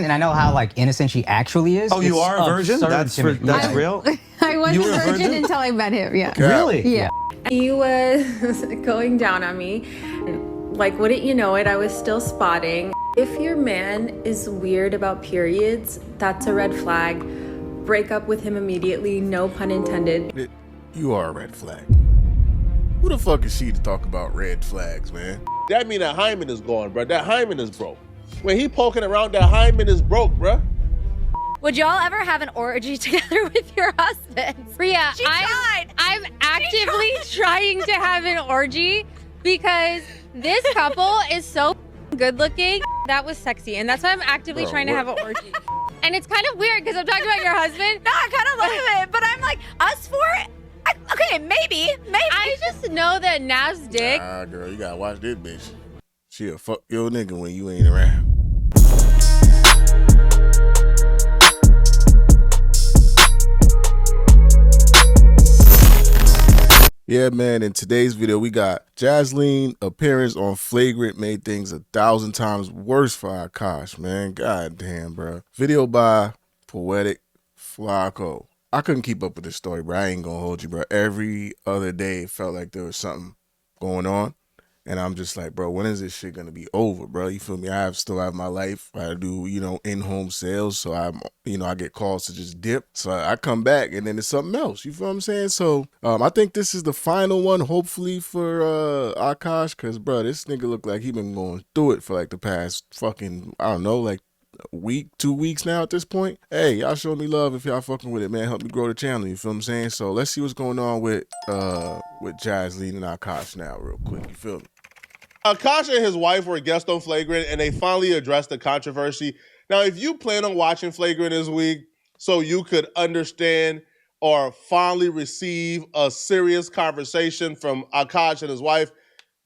And I know how like innocent she actually is. Oh, you are a virgin? That's real? I wasn't a virgin until I met him, yeah. Okay. Really? Yeah. He was going down on me. Like, wouldn't you know it, I was still spotting. If your man is weird about periods, that's a red flag. Break up with him immediately, no pun intended. You are a red flag. Who the fuck is she to talk about red flags, man? That mean that hymen is gone, bro. That hymen is broke. When he poking around, that hymen is broke, bro. Would y'all ever have an orgy together with your husbands? Priya, I'm actively trying to have an orgy because this couple is so good looking. That was sexy, and that's why I'm actively trying to have an orgy. And it's kind of weird because I'm talking about your husband. No, I kind of love it, but I'm like, us four? Okay, maybe. I just know that Nav's dick. Ah, girl, you gotta watch this bitch. She'll fuck your nigga when you ain't around. Yeah, man, in today's video, we got Jasleen appearance on Flagrant made things 1,000 times worse for Akaash, man. God damn, bro. Video by Poetic Flacco. I couldn't keep up with this story, bro. I ain't gonna hold you, bro. Every other day, it felt like there was something going on. And I'm just like, bro, when is this shit gonna be over, bro? You feel me? I still have my life. I do, in-home sales. So I get calls to just dip. So I come back and then it's something else. You feel what I'm saying? So I think this is the final one, hopefully, for Akaash. Cause bro, this nigga look like he been going through it for like the past fucking, I don't know, like a week, 2 weeks now at this point. Hey, y'all show me love if y'all fucking with it, man. Help me grow the channel, you feel what I'm saying? So let's see what's going on with Jasleen and Akaash now real quick, you feel me? Akaash and his wife were guests on Flagrant, and they finally addressed the controversy. Now, if you plan on watching Flagrant this week so you could understand or finally receive a serious conversation from Akaash and his wife,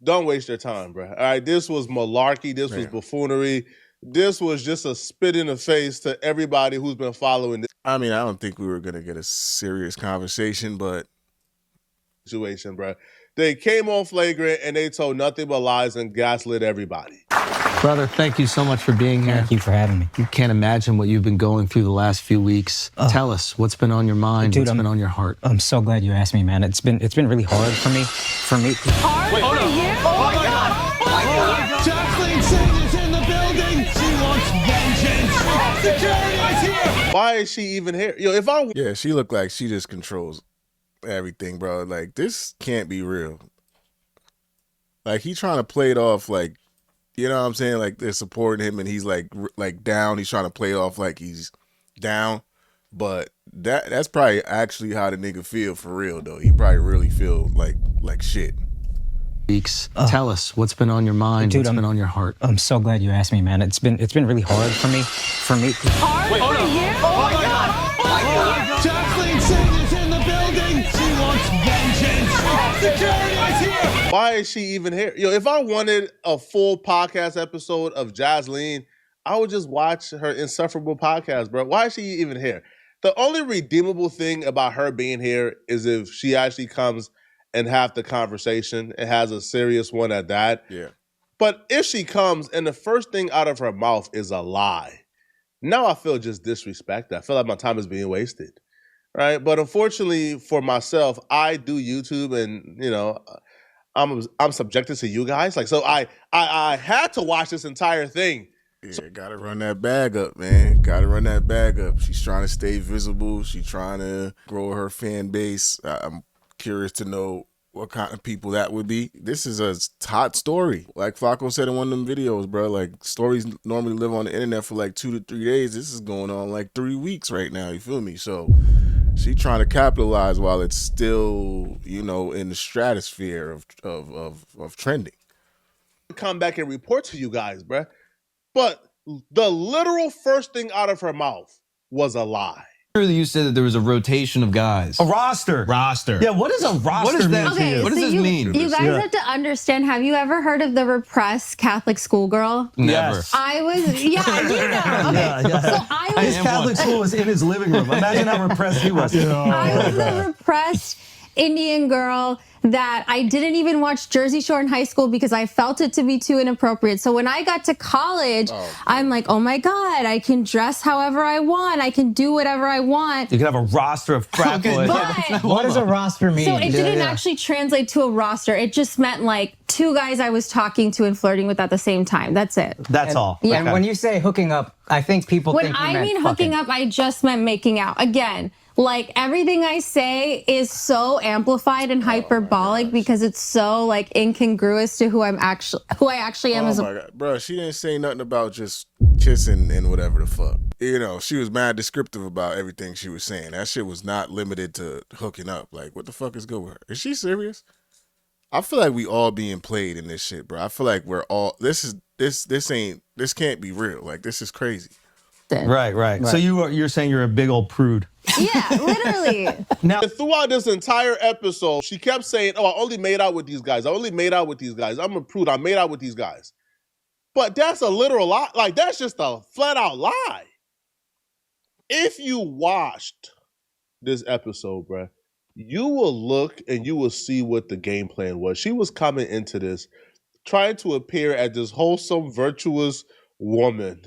don't waste your time, bro. All right, this was malarkey. This was buffoonery. This was just a spit in the face to everybody who's been following this. I mean, I don't think we were going to get a serious conversation, but situation, bro. They came on Flagrant and they told nothing but lies and gaslit everybody. Brother, thank you so much for being here. Thank you for having me. You can't imagine what you've been going through the last few weeks. Tell us what's been on your mind, what's been on your heart. I'm so glad you asked me, man. It's been really hard for me. Hard for you? Oh my God! Oh my God! Jasleen Singh is in the building! She wants vengeance! Security is here! Why is she even here? yeah, she looked like she just controls everything, bro. Like, this can't be real. Like, he trying to play it off like, you know what I'm saying? Like, they're supporting him and he's like down. He's trying to play it off like he's down. But that's probably actually how the nigga feel for real, though. He probably really feel like shit. Tell us what's been on your mind, what's been on your heart. I'm so glad you asked me, man. It's been really hard for me. Hard for you? Oh my God! Oh my God! Jasleen Singh is in the building! She wants vengeance! Security is here! Why is she even here? If I wanted a full podcast episode of Jasleen, I would just watch her insufferable podcast, bro. Why is she even here? The only redeemable thing about her being here is if she actually comes and have the conversation and has a serious one at that. Yeah. But if she comes and the first thing out of her mouth is a lie, now I feel just disrespected. I feel like my time is being wasted, right? But unfortunately for myself, I do YouTube and, I'm subjected to you guys. Like, so I had to watch this entire thing. Yeah, gotta run that bag up, man. Gotta run that bag up. She's trying to stay visible. She's trying to grow her fan base. I'm curious to know what kind of people that would be. This is a hot story. Like Flacco said in one of them videos, bro, like stories normally live on the internet for like 2 to 3 days. This is going on like 3 weeks right now. You feel me? So she trying to capitalize while it's still, in the stratosphere of trending. Come back and report to you guys, bro. But the literal first thing out of her mouth was a lie. You said that there was a rotation of guys. A roster. Roster. Yeah, what does a roster does that mean to you? What does this mean? You guys have to understand, have you ever heard of the repressed Catholic schoolgirl? Never. Yes. I was, you know. Okay. So I was, His Catholic school was in his living room. Imagine how repressed he was. I was the repressed Indian girl that I didn't even watch Jersey Shore in high school because I felt it to be too inappropriate. So when I got to college, I'm like, oh my God, I can dress however I want. I can do whatever I want. You can have a roster of frat boys. What does a roster mean? So it didn't actually translate to a roster. It just meant like 2 guys I was talking to and flirting with at the same time. That's it. That's all. Yeah. And when you say hooking up, I think people When think you I meant mean fucking. hooking up, I just meant making out. Again, like everything I say is so amplified and hyperbolic because it's so like incongruous to who I actually am as a my God, bro, she didn't say nothing about just kissing and whatever the fuck. You know, she was mad descriptive about everything she was saying. That shit was not limited to hooking up. Like, what the fuck is good with her? Is she serious? I feel like we all being played in this shit, bro. I feel like we're all this can't be real. Like, this is crazy. Right. So you're saying you're a big old prude. Yeah, literally. Now, throughout this entire episode, she kept saying, oh, I only made out with these guys. I only made out with these guys. I'm a prude. I made out with these guys. But that's a literal lie. Like, that's just a flat out lie. If you watched this episode, bruh, you will look and you will see what the game plan was. She was coming into this trying to appear as this wholesome, virtuous woman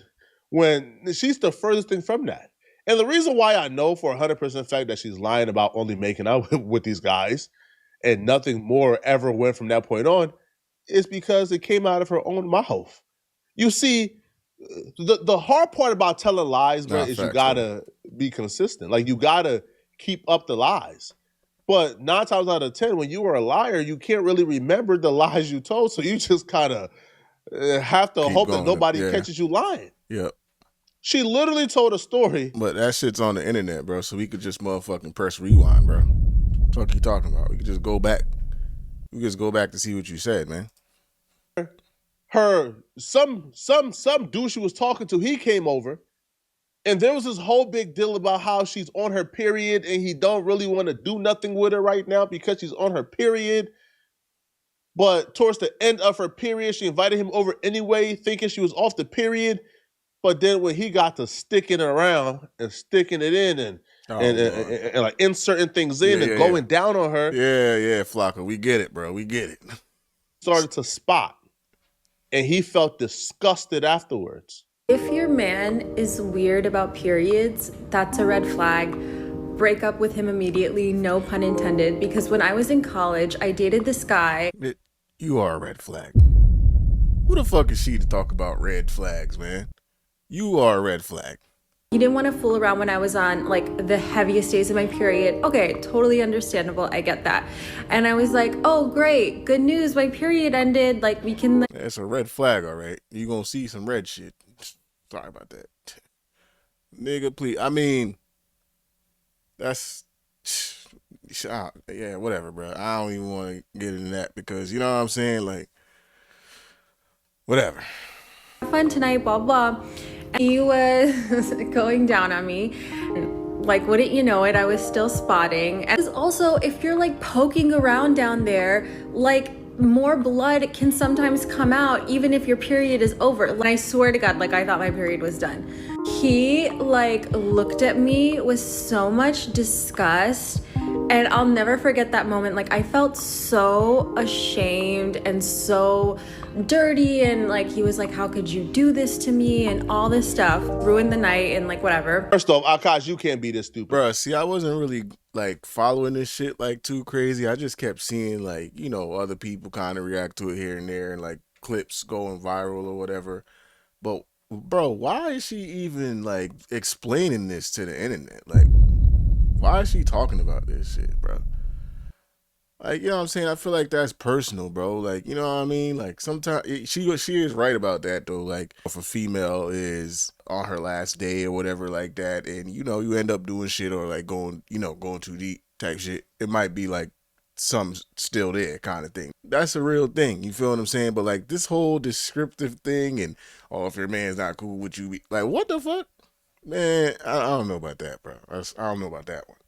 when she's the furthest thing from that. And the reason why I know for 100% fact that she's lying about only making out with these guys and nothing more ever went from that point on is because it came out of her own mouth. You see, the hard part about telling lies, bro, is you gotta be consistent. Like, you gotta keep up the lies. But 9 times out of 10, when you are a liar, you can't really remember the lies you told. So you just kind of have to hope that nobody catches you lying. Yep. She literally told a story. But that shit's on the internet, bro. So we could just motherfucking press rewind, bro. What you talking about? We could just go back. We could just go back to see what you said, man. Some dude she was talking to, he came over. And there was this whole big deal about how she's on her period and he don't really want to do nothing with her right now because she's on her period. But towards the end of her period, she invited him over anyway, thinking she was off the period. But then when he got to sticking around and sticking it in and like inserting things in and going down on her. Yeah, Flocka, we get it, bro. We get it. Started to spot. And he felt disgusted afterwards. If your man is weird about periods, that's a red flag. Break up with him immediately, no pun intended, because when I was in college, I dated this guy. You are a red flag. Who the fuck is she to talk about red flags, man? You are a red flag. He didn't want to fool around when I was on like the heaviest days of my period. Okay, totally understandable. I get that. And I was like, oh, great. Good news. My period ended. Like, we can. That's a red flag, all right. You gonna see some red shit. Sorry about that. Nigga, please. I mean, that's. Yeah, whatever, bro. I don't even want to get into that because, you know what I'm saying? Like, whatever. Fun tonight, blah, blah. And he was going down on me. Like, wouldn't you know it, I was still spotting. And also, if you're like poking around down there, like more blood can sometimes come out even if your period is over. And I swear to God, like I thought my period was done. He like looked at me with so much disgust. And I'll never forget that moment. Like, I felt so ashamed and so dirty. And like, he was like, how could you do this to me? And all this stuff. Ruined the night and like, whatever. First off, Akaash, you can't be this stupid. Bruh, see, I wasn't really like following this shit like too crazy. I just kept seeing like, you know, other people kind of react to it here and there and like clips going viral or whatever. But bro, why is she even like explaining this to the internet? Like, why is she talking about this shit, bro? Like, you know what I'm saying? I feel like that's personal, bro. Like, you know what I mean? Like, sometimes she is right about that, though. Like, if a female is on her last day or whatever like that, and, you know, you end up doing shit or, like, going too deep type shit, it might be, like, some still there kind of thing. That's a real thing. You feel what I'm saying? But, like, this whole descriptive thing and, oh, if your man's not cool with you, like, what the fuck? Man, I don't know about that, bro. I don't know about that one.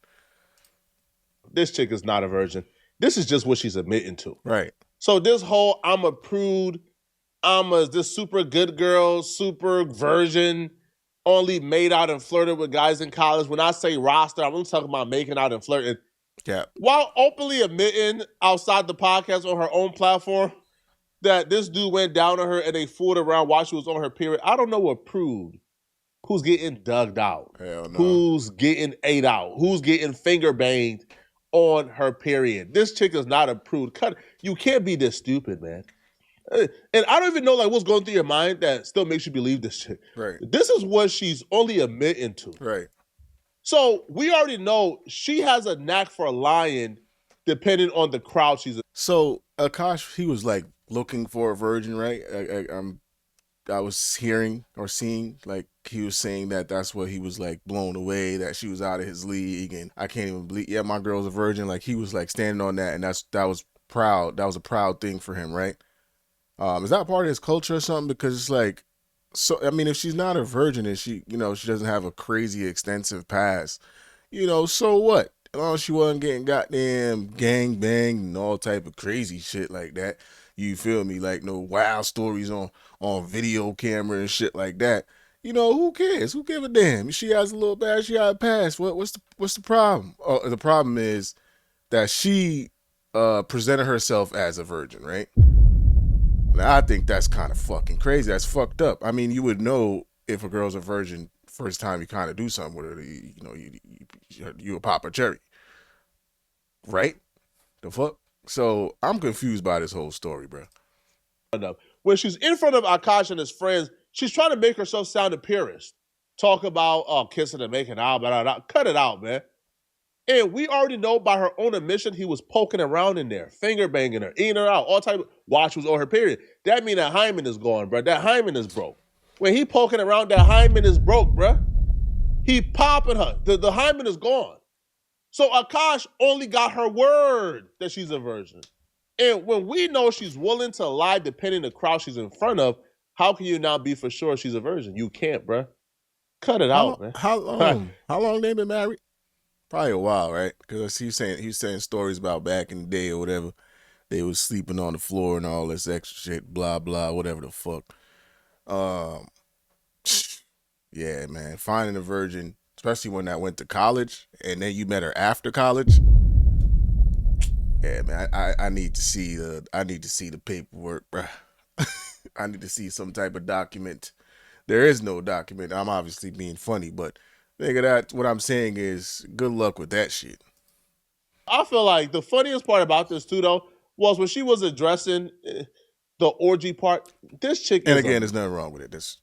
This chick is not a virgin. This is just what she's admitting to. Right. So this whole I'm a prude, this super good girl, super virgin, only made out and flirted with guys in college. When I say roster, I'm talking about making out and flirting. Yeah. While openly admitting outside the podcast on her own platform that this dude went down on her and they fooled around while she was on her period, I don't know what proved. Who's getting dugged out? Hell no. Who's getting ate out? Who's getting finger banged on her period? This chick is not a prude. You can't be this stupid, man. And I don't even know like what's going through your mind that still makes you believe this shit. Right. This is what she's only admitting to. Right. So we already know she has a knack for lying depending on the crowd she's in. So Akaash, he was like looking for a virgin, right? I was hearing or seeing like he was saying that that's what he was like blown away, that she was out of his league, and I can't even believe. Yeah, my girl's a virgin. Like he was like standing on that, and that was proud. That was a proud thing for him, right? Is that part of his culture or something? Because it's like, so I mean, if she's not a virgin and she, you know, she doesn't have a crazy extensive past, you know, so what? As long as she wasn't getting goddamn gang banged and all type of crazy shit like that, you feel me? Like no wild stories on video camera and shit like that. You know, who cares? Who give a damn? If she has a little bad, she got a pass. What's the problem? The problem is that she presented herself as a virgin, right? I think that's kind of fucking crazy. That's fucked up. I mean, you would know if a girl's a virgin first time you kind of do something with her. You know, you a pop a cherry, right? The fuck. So I'm confused by this whole story, bro. When she's in front of Akaash and his friends, she's trying to make herself sound a purist. Talk about kissing and making out, blah, blah, blah. Cut it out, man. And we already know by her own admission, he was poking around in there, finger banging her, eating her out, all type of, while she was on her period. That mean that hymen is gone, bro. That hymen is broke. When he poking around, that hymen is broke, bro. He popping her. The hymen is gone. So Akaash only got her word that she's a virgin. And when we know she's willing to lie depending on the crowd she's in front of, how can you now be for sure she's a virgin? You can't, bro. Cut it out, man. How long they been married? Probably a while, right? Because he was saying stories about back in the day or whatever. They was sleeping on the floor and all this extra shit, blah, blah, whatever the fuck. Yeah, man. Finding a virgin, especially when I went to college and then you met her after college. Yeah, man, I need to see the paperwork, bro. I need to see some type of document. There is no document. I'm obviously being funny, but nigga, that what I'm saying is good luck with that shit. I feel like the funniest part about this too, though, was when she was addressing the orgy part. This chick, and again, there's nothing wrong with it. Just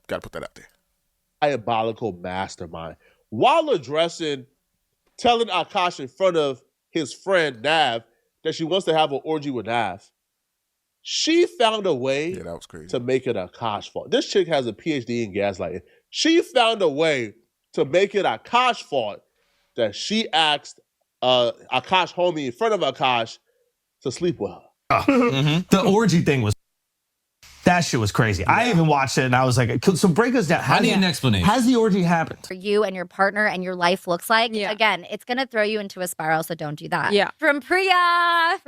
gotta put that out there. Diabolical mastermind. While addressing, telling Akaash in front of his friend Nav that she wants to have an orgy with Nav, she found a way that was crazy. To make it Akaash fault. This chick has a PhD in gaslighting. She found a way to make it Akaash fault that she asked Akaash homie in front of Akaash to sleep with her. The orgy thing was, that shit was crazy. Yeah. I even watched it and I was like, so break us down. I need an explanation. Has the orgy happened? For you and your partner and your life looks like, again, it's going to throw you into a spiral, so don't do that. Yeah. From Priya.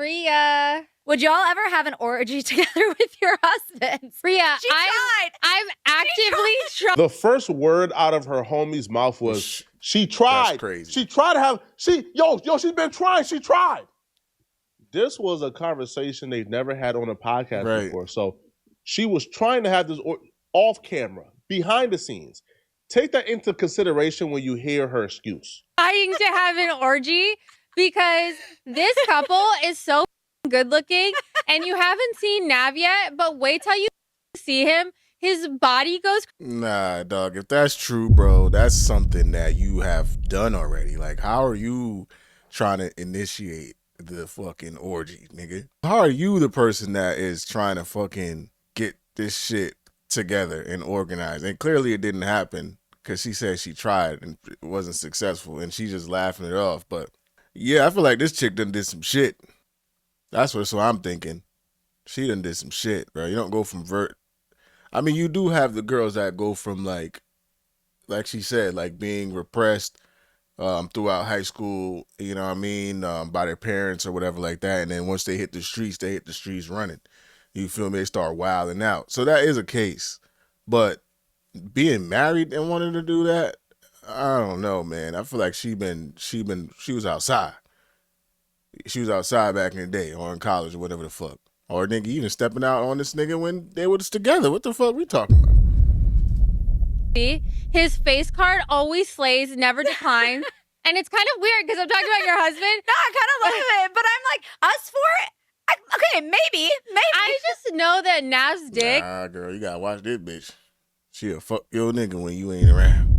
Would y'all ever have an orgy together with your husbands? Priya, She tried. I'm actively trying. The first word out of her homie's mouth was, she tried. That's crazy. She tried to have, she's been trying. She tried. This was a conversation they've never had on a podcast before. So she was trying to have this off camera, behind the scenes. Take that into consideration when you hear her excuse. Trying to have an orgy because this couple is so good looking and you haven't seen Nav yet, but wait till you see him. His body goes. Nah, dog. If that's true, bro, that's something that you have done already. Like, how are you trying to initiate the fucking orgy, nigga? How are you the person that is trying to fucking get this shit together and organized? And clearly it didn't happen because she said she tried and it wasn't successful and she's just laughing it off. But yeah, I feel like this chick done did some shit. That's what I'm thinking. She done did some shit, bro. You don't go from I mean, you do have the girls that go from like she said, like being repressed throughout high school, you know what I mean, by their parents or whatever like that. And then once they hit the streets running. You feel me? They start wilding out. So that is a case. But being married and wanting to do that, I don't know, man. I feel like she was outside. She was outside back in the day, or in college, or whatever the fuck. Or nigga even stepping out on this nigga when they were together. What the fuck we talking about? His face card always slays, never declines. And it's kind of weird because I'm talking about your husband. No, I kind of love it, but I'm like, us four? Okay, maybe. I just know that Nav's dick. Nah, girl, you gotta watch this bitch. She'll fuck your nigga when you ain't around.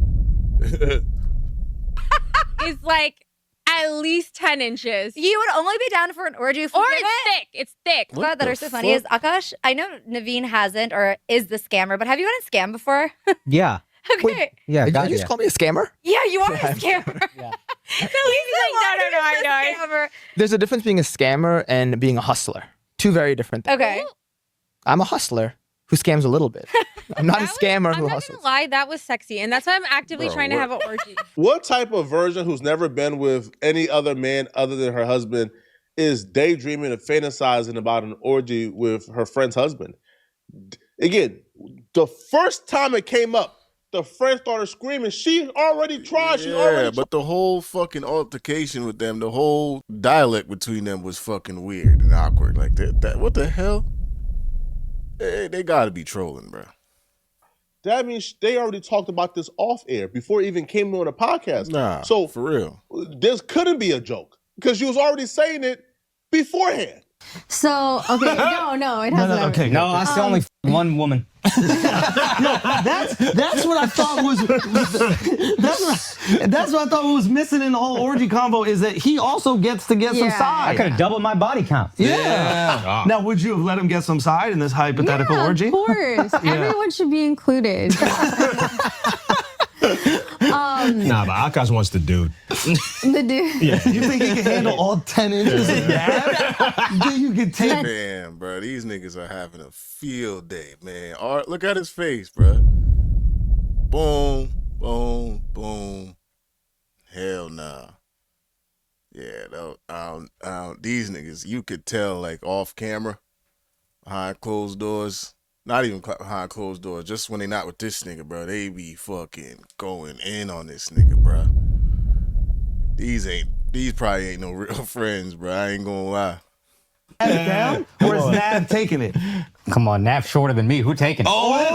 Is like at least 10 inches. You would only be down for an orgy if we Or did it's it? thick. It's thick. The part that are so funny is, Akaash, I know Naveen hasn't or is the scammer, but have you been a scam before? Yeah. Okay. Yeah. Did got you just ya. call me a scammer? Yeah, you are a scammer. Yeah. So he's like, no, I know. There's a difference being a scammer and being a hustler. Two very different things. Okay. I'm a hustler who scams a little bit. I'm not a scammer I'm who not hustles. gonna lie, that was sexy. And that's why I'm actively Bro, trying to what? have an orgy. What type of virgin who's never been with any other man other than her husband is daydreaming and fantasizing about an orgy with her friend's husband? Again, the first time it came up, the friend started screaming. She already tried. She Yeah, already but the whole fucking altercation with them, the whole dialect between them was fucking weird and awkward. Like that what the hell? They gotta be trolling, bro. That means they already talked about this off air before it even came on the podcast. Nah, So for real. this couldn't be a joke because you was already saying it beforehand. So, okay, no, it hasn't. Okay. No, I still only one woman. That's what I thought was that's what I thought was missing in the whole orgy combo is that he also gets to get some Yeah. side. I could have doubled my body count. Yeah. Now, would you have let him get some side in this hypothetical Yeah, orgy? of course. Everyone should be included. Nah, but Akaash wants the dude. The dude. You think he can handle all 10 inches of that? You think you can take Man, bro, these niggas are having a field day, man. Look at his face, bro. Boom, boom, boom. Hell nah. Yeah, these niggas, you could tell, like, off camera, behind closed doors. Not even behind closed doors. Just when they not with this nigga, bro, they be fucking going in on this nigga, bro. These probably ain't no real friends, bro. I ain't gonna lie. it down? Or is Nav taking it? Come on, Nav's shorter than me. Who taking it? Oh!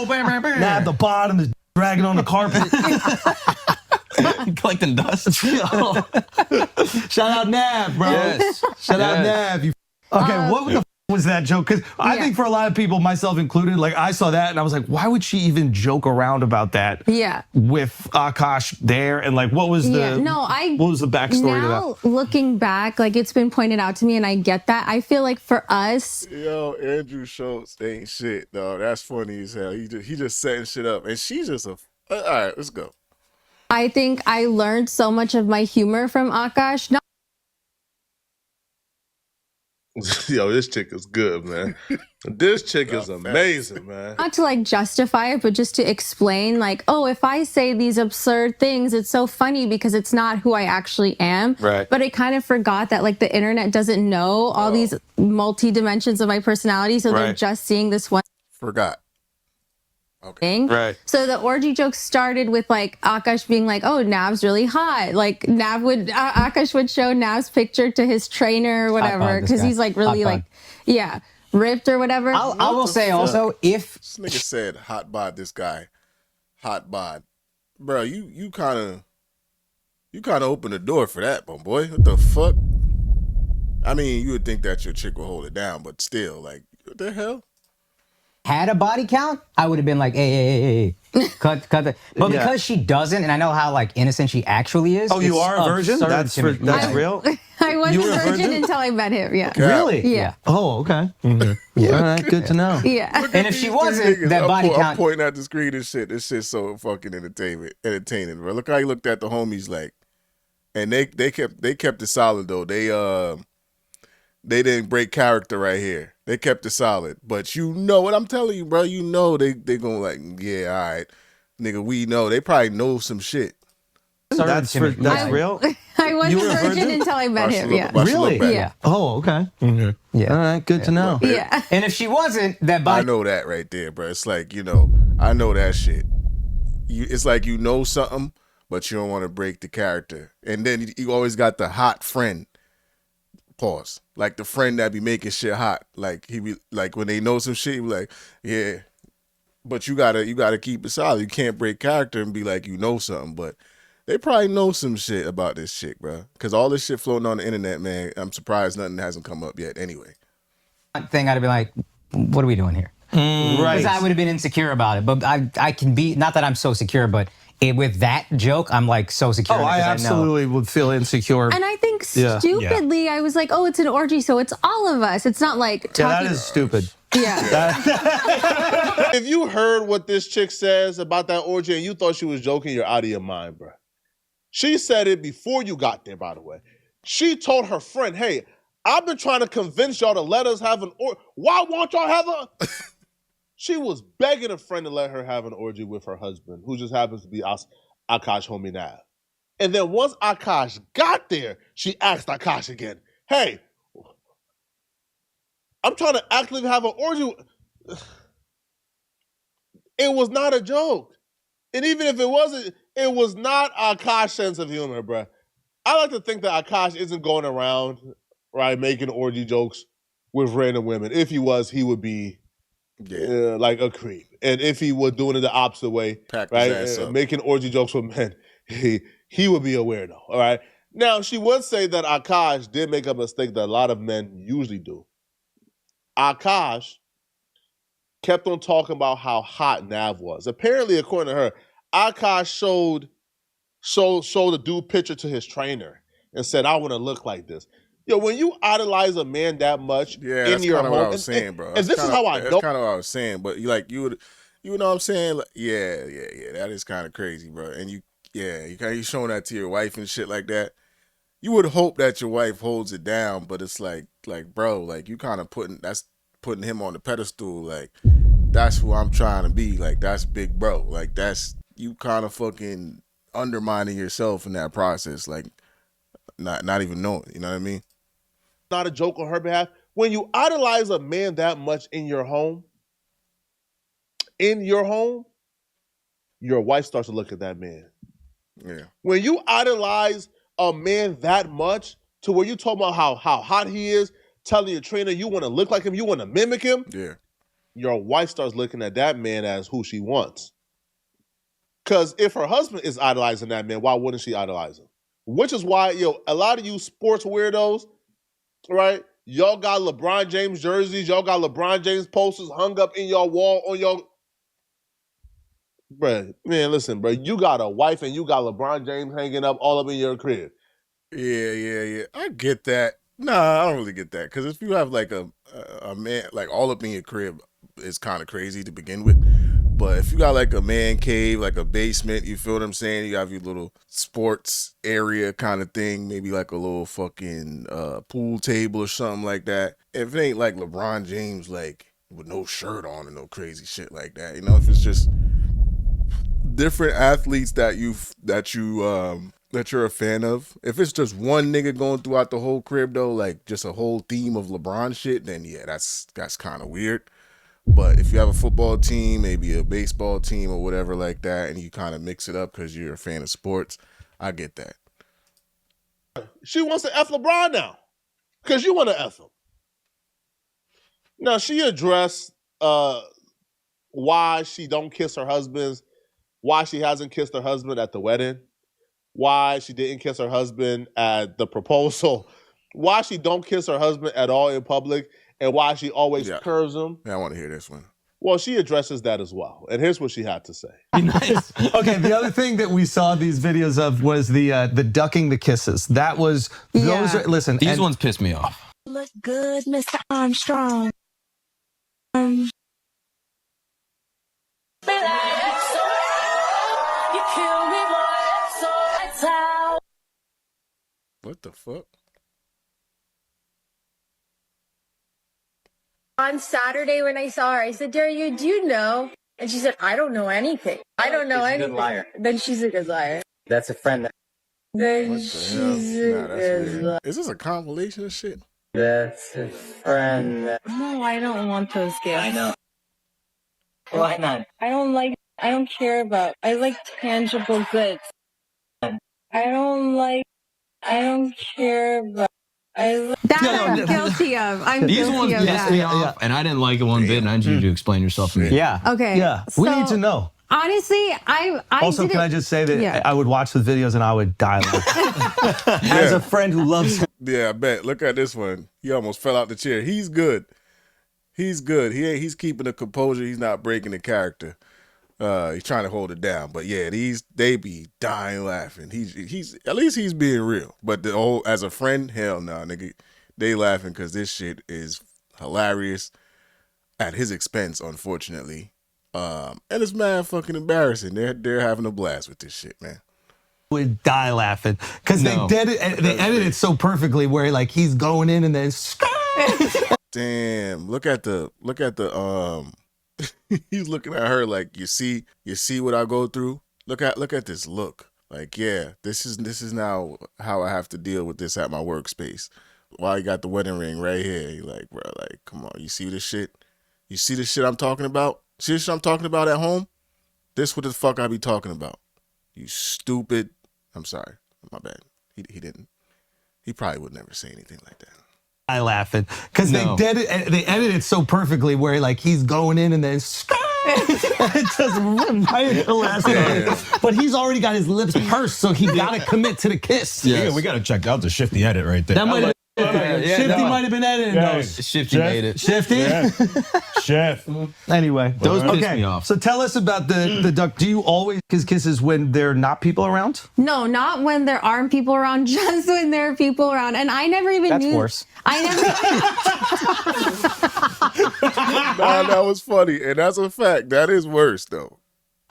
Nav, the bottom is dragging on the carpet. Collecting dust. Shout out Nav, bro. Yes. Shout out Nav. Okay, what the was that joke? Because I Yeah. think for a lot of people, myself included, like I saw that and I was like, why would she even joke around about that Yeah. with Akaash there? And like, what was the what was the backstory to now that? looking back, like it's been pointed out to me and I get that. I feel like for us, Yo, Andrew Schultz ain't shit, dog. That's funny as hell. He just setting shit up. And she's just all right, let's go. I think I learned so much of my humor from Akaash. Not Yo, this chick is good, man. This chick is amazing, man. not to like justify it, but just to explain, like, oh, if I say these absurd things, it's so funny because it's not who I actually am. Right. But I kind of forgot that like the internet doesn't know all these multi dimensions of my personality, so they're Right. just seeing this one Forgot. Okay. thing. Right. So the orgy joke started with like Akaash being like, "Oh, Nav's really hot." Like Akaash would show Nav's picture to his trainer or whatever bod, this because guy. he's like really Hot like, yeah, ripped or whatever. I will say also, if This nigga said hot bod this guy. Hot bod. Bro, you kinda opened the door for that, my boy. What the fuck? I mean, you would think that your chick will hold it down, but still, like, what the hell? had a body count, I would have been like, hey, cut the. But because she doesn't, and I know how like innocent she actually is. Oh, you it's are a virgin? absurd That's to me. that's Yeah. real? I was You a were a virgin virgin? until I met him. Yeah. Really? Yeah. Oh, okay. Yeah. All right, good to know. Yeah. And if she wasn't, that body I'm count. pointing at the screen and shit. This shit's so fucking entertaining, bro. Look how he looked at the homies like, and they kept it solid though. They didn't break character right here. They kept it solid. But you know what I'm telling you, bro. You know they gonna like, yeah, all right, nigga. We know they probably know some shit. That's real? I was You a were a virgin virgin? until I met him. Yeah. Really? Yeah. Oh, okay. Yeah. All right, good to know. Yeah. And if she wasn't, that body. I know that right there, bro. It's like, you know, I know that shit. it's like you know something, but you don't want to break the character. And then you always got the hot friend. Pause. Like the friend that be making shit hot. Like he be like when they know some shit, he be like, yeah. But you gotta keep it solid. You can't break character and be like you know something. But they probably know some shit about this chick, bro. Because all this shit floating on the internet, man. I'm surprised nothing hasn't come up yet. Anyway, thing I'd have been like, what are we doing here? Right. Because I would have been insecure about it. But I can be, not that I'm so secure, but with that joke, I'm like so secure. Oh, I absolutely would feel insecure. And I think stupidly, I was like, oh, it's an orgy, so it's all of us. It's not like talking. Yeah, that is stupid. Yeah. If you heard what this chick says about that orgy and you thought she was joking, you're out of your mind, bro. She said it before you got there, by the way. She told her friend, hey, I've been trying to convince y'all to let us have an orgy. Why won't y'all have a... She was begging a friend to let her have an orgy with her husband, who just happens to be Akaash homie Nav. And then once Akaash got there, she asked Akaash again, hey, I'm trying to actively have an orgy. It was not a joke. And even if it wasn't, it was not Akaash's sense of humor, bruh. I like to think that Akaash isn't going around, right, making orgy jokes with random women. If he was, he would be like a creep. And if he were doing it the opposite way, right, making orgy jokes with men, he would be a weirdo, all right? Now, she would say that Akaash did make a mistake that a lot of men usually do. Akaash kept on talking about how hot Nav was. Apparently, according to her, Akaash showed a dude picture to his trainer and said, I want to look like this. Yo, when you idolize a man that much in your home, what I was saying, bro. And this is how I know. That's kind of what I was saying, but you know what I'm saying? Like, yeah, that is kind of crazy, bro. And you showing that to your wife and shit like that. You would hope that your wife holds it down, but it's like, bro, like you kind of putting him on the pedestal. Like, that's who I'm trying to be. Like, that's big bro. Like, that's you kind of fucking undermining yourself in that process. Like, not even knowing. You know what I mean? Not a joke on her behalf. When you idolize a man that much in your home, your wife starts to look at that man. Yeah. When you idolize a man that much to where you talk about how hot he is, telling your trainer you want to look like him, you want to mimic him, your wife starts looking at that man as who she wants. Because if her husband is idolizing that man, why wouldn't she idolize him? Which is why, a lot of you sports weirdos, right? Y'all got LeBron James jerseys, y'all got LeBron James posters hung up in your wall on your... Bruh, man, listen, bro, you got a wife and you got LeBron James hanging up all up in your crib. Yeah. I get that. Nah, I don't really get that. Because if you have like a man, like all up in your crib, it's kind of crazy to begin with. But if you got like a man cave, like a basement, you feel what I'm saying? You have your little sports area kind of thing, maybe like a little fucking pool table or something like that. If it ain't like LeBron James, like with no shirt on and no crazy shit like that, if it's just different athletes that you're a fan of. If it's just one nigga going throughout the whole crib though, like just a whole theme of LeBron shit, then yeah, that's kind of weird. But if you have a football team, maybe a baseball team or whatever like that, and you kind of mix it up because you're a fan of sports, I get that. She wants to F LeBron now because you want to F him. Now, she addressed why she don't kiss her husbands, why she hasn't kissed her husband at the wedding, why she didn't kiss her husband at the proposal, why she don't kiss her husband at all in public, and why she always curves him. Yeah, I want to hear this one. Well, she addresses that as well. And here's what she had to say. Nice. Okay, the other thing that we saw these videos of was the ducking the kisses. That was, those are, listen. These ones piss me off. Look good, Mr. Armstrong. What the fuck? On Saturday when I saw her, I said, do you know? And she said, I don't know anything. I don't know anything. She's a good liar. Then she's a good liar. That's a friend. Then she's a good liar. Is this a compilation of shit? That's a friend. No, I don't want those gifts. I know. Why not? I don't like I don't care about. I like tangible goods. I don't care about. That I'm guilty of. I'm These guilty ones of pissed that. me off, and I didn't like it one bit, and I need you to explain yourself to me. Yeah. Okay. Yeah, we so need to know. Honestly, I Also, didn't, can I just say that Yeah. I would watch the videos and I would die laughing. As a friend who loves him. Yeah, I bet. Look at this one. He almost fell out the chair. He's good. He's good. He's keeping the composure. He's not breaking the character. He's trying to hold it down. But yeah, they be dying laughing. He's at least he's being real. But the whole as a friend, hell no, nigga. They laughing because this shit is hilarious at his expense, unfortunately. And it's mad fucking embarrassing. They're having a blast with this shit, man. Would die laughing because they edited it so perfectly where like he's going in and then Damn, look at the he's looking at her like you see what I go through. Look at this look. Like, yeah, this is now how I have to deal with this at my workspace. Why you got the wedding ring right here? You like, bro, like, come on, you see this shit? You see this shit I'm talking about? See this shit I'm talking about at home? This what the fuck I be talking about. You stupid. I'm sorry. My bad. He didn't. He probably would never say anything like that. I laughing because they edited it so perfectly where like he's going in and then just right at the last minute. But he's already got his lips pursed, so he gotta commit to the kiss. Yeah, we gotta check out the Shifty edit right there. That might have Shifty might have been editing those. Shifty made it. Shifty? Yeah. Chef. Anyway. Those piss me off. So tell us about the duck. Do you always kiss kisses when there are not people around? No, not when there aren't people around, just when there are people around. And I never even That's knew. worse. I never. Nah, that was funny. And that's a fact. That is worse, though.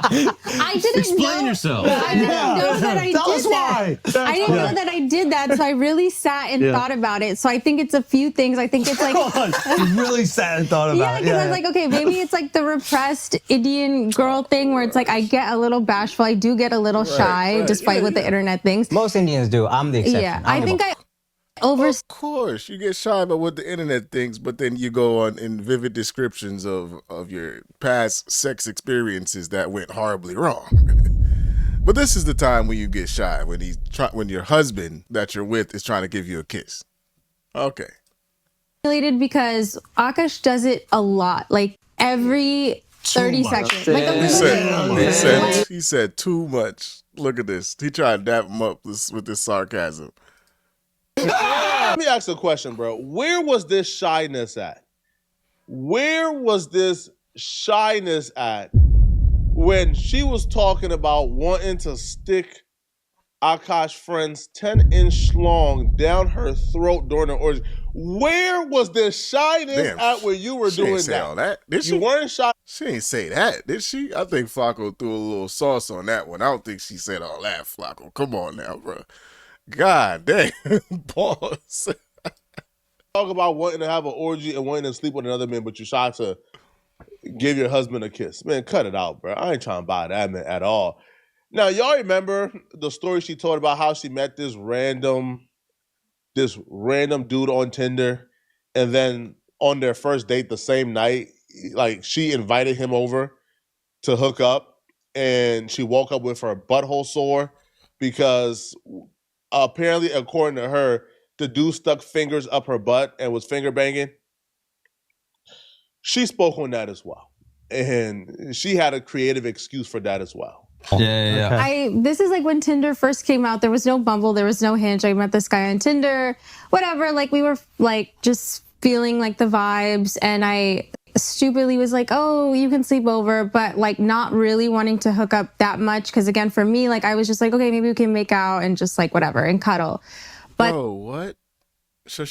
I didn't Explain know. yourself. I didn't know that I Tell did us that. why. I didn't know that I did that. So I really sat and thought about it. So I think it's a few things. I think it's like. You really sat and thought about Yeah, it. because I was like, okay, maybe it's like the repressed Indian girl thing where it's like I get a little bashful. I do get a little shy, despite what the internet thinks. Most Indians do. I'm the exception. Yeah, I think I Of course, you get shy about what the internet thinks, but then you go on in vivid descriptions of your past sex experiences that went horribly wrong. But this is the time when you get shy, when your husband that you're with is trying to give you a kiss. Okay. because Akaash does it a lot, like every 30 seconds. Like a little bit. He said too much. Look at this. He tried to dap him up with this sarcasm. Let me ask a question, bro. Where was this shyness at? Where was this shyness at when she was talking about wanting to stick Akaash friend's 10-inch schlong down her throat during the orgy? Where was this shyness at when you were doing Say all that. Did she? You weren't shy. She ain't say that, did she? I think Flacco threw a little sauce on that one. I don't think she said all that, Flacco. Come on now, bro. God damn. Pause. Talk about wanting to have an orgy and wanting to sleep with another man, but you're shy to give your husband a kiss. Man, cut it out, bro. I ain't trying to buy that, man, at all. Now, y'all remember the story she told about how she met this random dude on Tinder, and then on their first date the same night, like she invited him over to hook up, and she woke up with her butthole sore because apparently, according to her, the dude stuck fingers up her butt and was finger banging. She spoke on that as well, and she had a creative excuse for that as well. Yeah. This is like when Tinder first came out. There was no Bumble, there was no Hinge. I met this guy on Tinder, whatever. Like we were like just feeling like the vibes, and I stupidly was like, oh, you can sleep over, but like not really wanting to hook up that much. Because again, for me, like I was just like, okay, maybe we can make out and just like whatever and cuddle. But bro, what? So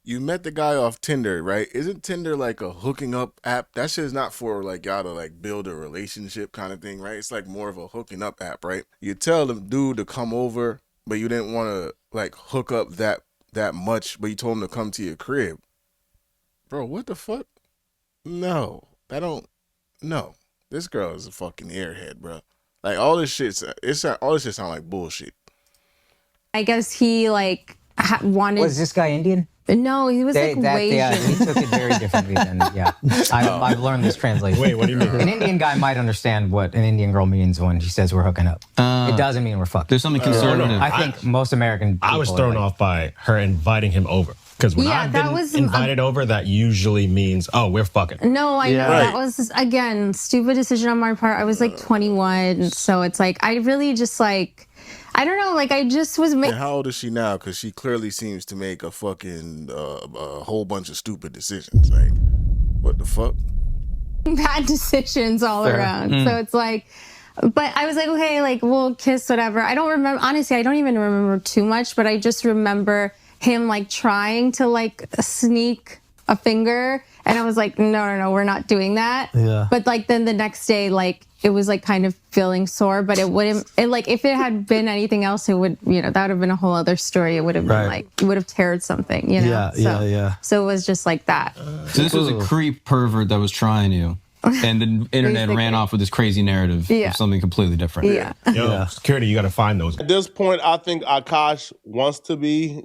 you met the guy off Tinder, right? Isn't Tinder like a hooking up app? That shit is not for like y'all to like build a relationship kind of thing, right? It's like more of a hooking up app, right? You tell the dude to come over, but you didn't want to like hook up that much, but you told him to come to your crib. Bro, what the fuck? No. This girl is a fucking airhead, bro. Like all this shit sound like bullshit. I guess he like wanted. Was this guy Indian? No, he was like way he took it very differently than, I've learned this translation. Wait, what do you mean? An Indian guy might understand what an Indian girl means when she says we're hooking up. It doesn't mean we're fucking. There's something conservative. I think most American people I was thrown off by her inviting him over. Because when I've been invited over, that usually means, oh, we're fucking. No, I know. That was, again, stupid decision on my part. I was like 21. So it's like, I really just like, I don't know, like I just was making. How old is she now? Because she clearly seems to make a fucking a whole bunch of stupid decisions. Like, what the fuck? Bad decisions all around. So it's like, but I was like, okay, like we'll kiss, whatever. I don't remember, honestly, I don't even remember too much, but I just remember him like trying to like sneak a finger, and I was like, no, we're not doing that. Yeah. But like then the next day, like it was like kind of feeling sore, but it wouldn't. It like if it had been anything else, it would, that would have been a whole other story. It would have been like, it would have teared something, Yeah. So it was just like that. So this was a creep pervert that was trying you. And the internet ran off with this crazy narrative of something completely different. Yo, security, you got to find those. At this point, I think Akaash wants to be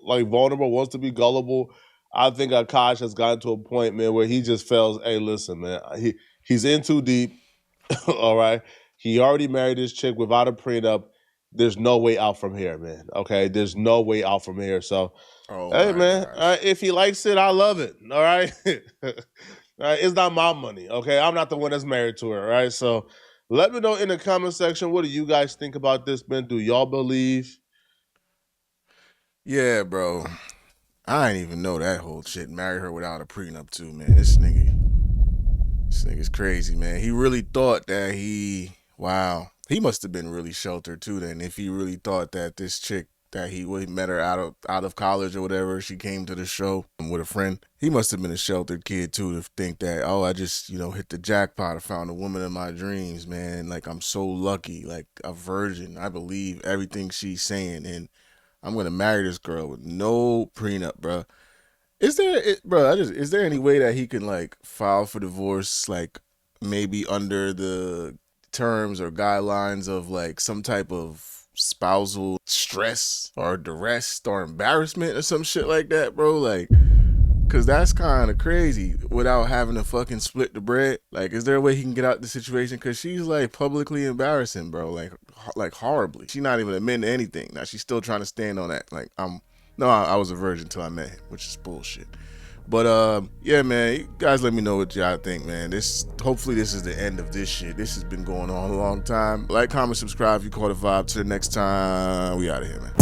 like vulnerable, wants to be gullible. I think Akaash has gotten to a point, man, where he just feels, hey, listen, man, he's in too deep. All right. He already married this chick without a prenup. There's no way out from here, man. Okay. There's no way out from here. So, hey, man, if he likes it, I love it. All right. It's not my money, okay? I'm not the one that's married to her, right? So let me know in the comment section, what do you guys think about this, man? Do y'all believe? Yeah, bro. I didn't even know that whole shit. Marry her without a prenup too, man. This nigga's crazy, man. He really thought that he must have been really sheltered too then, if he really thought that this chick that he met her out of college or whatever, she came to the show with a friend. He must have been a sheltered kid too, to think that, oh, I just, hit the jackpot. I found a woman of my dreams, man. Like, I'm so lucky, like a virgin. I believe everything she's saying, and I'm gonna marry this girl with no prenup, bro. Is there any way that he can like file for divorce, like maybe under the terms or guidelines of like some type of spousal stress or duress or embarrassment or some shit like that, bro? Like, cause that's kind of crazy without having to fucking split the bread. Like, is there a way he can get out the situation? Cause she's like publicly embarrassing, bro. Like horribly. She's not even admitting to anything. Now she's still trying to stand on that. Like, I was a virgin until I met him, which is bullshit. But yeah, man, you guys let me know what y'all think, man. Hopefully this is the end of this shit. This has been going on a long time. Like, comment, subscribe if you caught a vibe. Till the next time, we out of here, man.